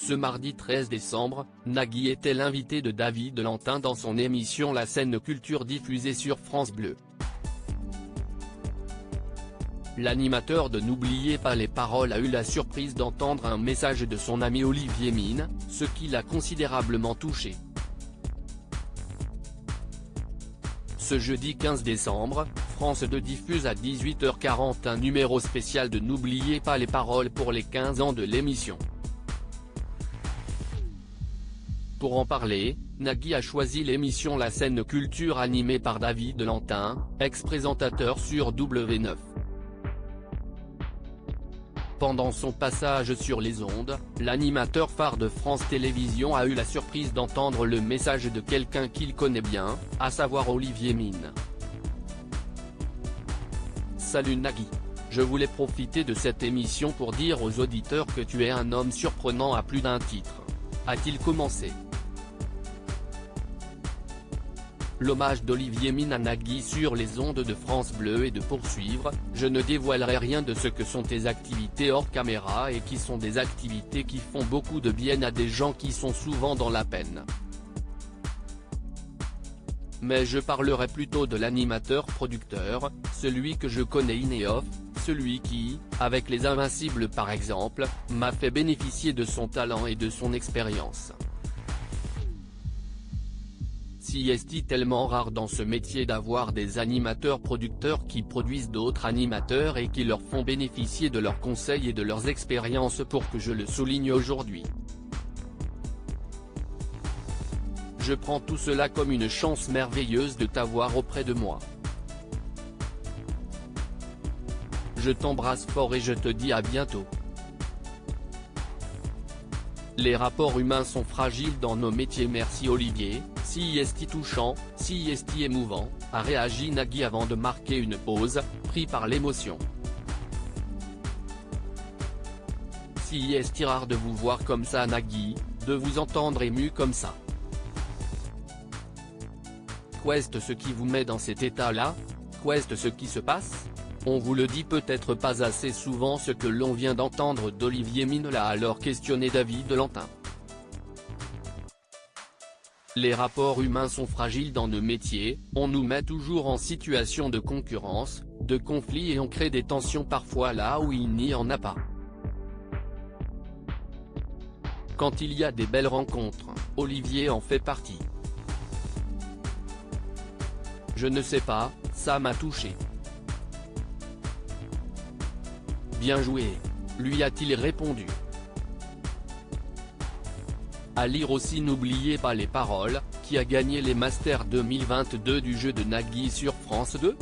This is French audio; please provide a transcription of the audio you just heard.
Ce mardi 13 décembre, Nagui était l'invité de David Lantin dans son émission La Scène Culture diffusée sur France Bleu. L'animateur de N'oubliez pas les paroles a eu la surprise d'entendre un message de son ami Olivier Mine, ce qui l'a considérablement touché. Ce jeudi 15 décembre, France 2 diffuse à 18h40 un numéro spécial de N'oubliez pas les paroles pour les 15 ans de l'émission. Pour en parler, Nagui a choisi l'émission La Scène Culture animée par David Lantin, ex-présentateur sur W9. Pendant son passage sur les ondes, l'animateur phare de France Télévisions a eu la surprise d'entendre le message de quelqu'un qu'il connaît bien, à savoir Olivier Mine. Salut Nagui. Je voulais profiter de cette émission pour dire aux auditeurs que tu es un homme surprenant à plus d'un titre. A-t-il commencé. L'hommage d'Olivier Mine à Nagui sur les ondes de France Bleu est de poursuivre, je ne dévoilerai rien de ce que sont tes activités hors caméra et qui sont des activités qui font beaucoup de bien à des gens qui sont souvent dans la peine. Mais je parlerai plutôt de l'animateur-producteur, celui que je connais in et off, celui qui, avec les Invincibles par exemple, m'a fait bénéficier de son talent et de son expérience. Si est-il tellement rare dans ce métier d'avoir des animateurs-producteurs qui produisent d'autres animateurs et qui leur font bénéficier de leurs conseils et de leurs expériences pour que je le souligne aujourd'hui. Je prends tout cela comme une chance merveilleuse de t'avoir auprès de moi. Je t'embrasse fort et je te dis à bientôt. Les rapports humains sont fragiles dans nos métiers. Merci Olivier, si est-il touchant, si est-il émouvant, a réagi Nagui avant de marquer une pause, pris par l'émotion. Si est-il rare de vous voir comme ça Nagui, de vous entendre ému comme ça. Qu'est-ce ce qui vous met dans cet état-là? Qu'est-ce ce qui se passe? On vous le dit peut-être pas assez souvent. Ce que l'on vient d'entendre d'Olivier Mine l'a alors questionné David Lantin. Les rapports humains sont fragiles dans nos métiers, on nous met toujours en situation de concurrence, de conflit et on crée des tensions parfois là où il n'y en a pas. Quand il y a des belles rencontres, Olivier en fait partie. Je ne sais pas, ça m'a touché. Bien joué, lui a-t-il répondu. À lire aussi N'oubliez pas les paroles, qui a gagné les Masters 2022 du jeu de Nagui sur France 2.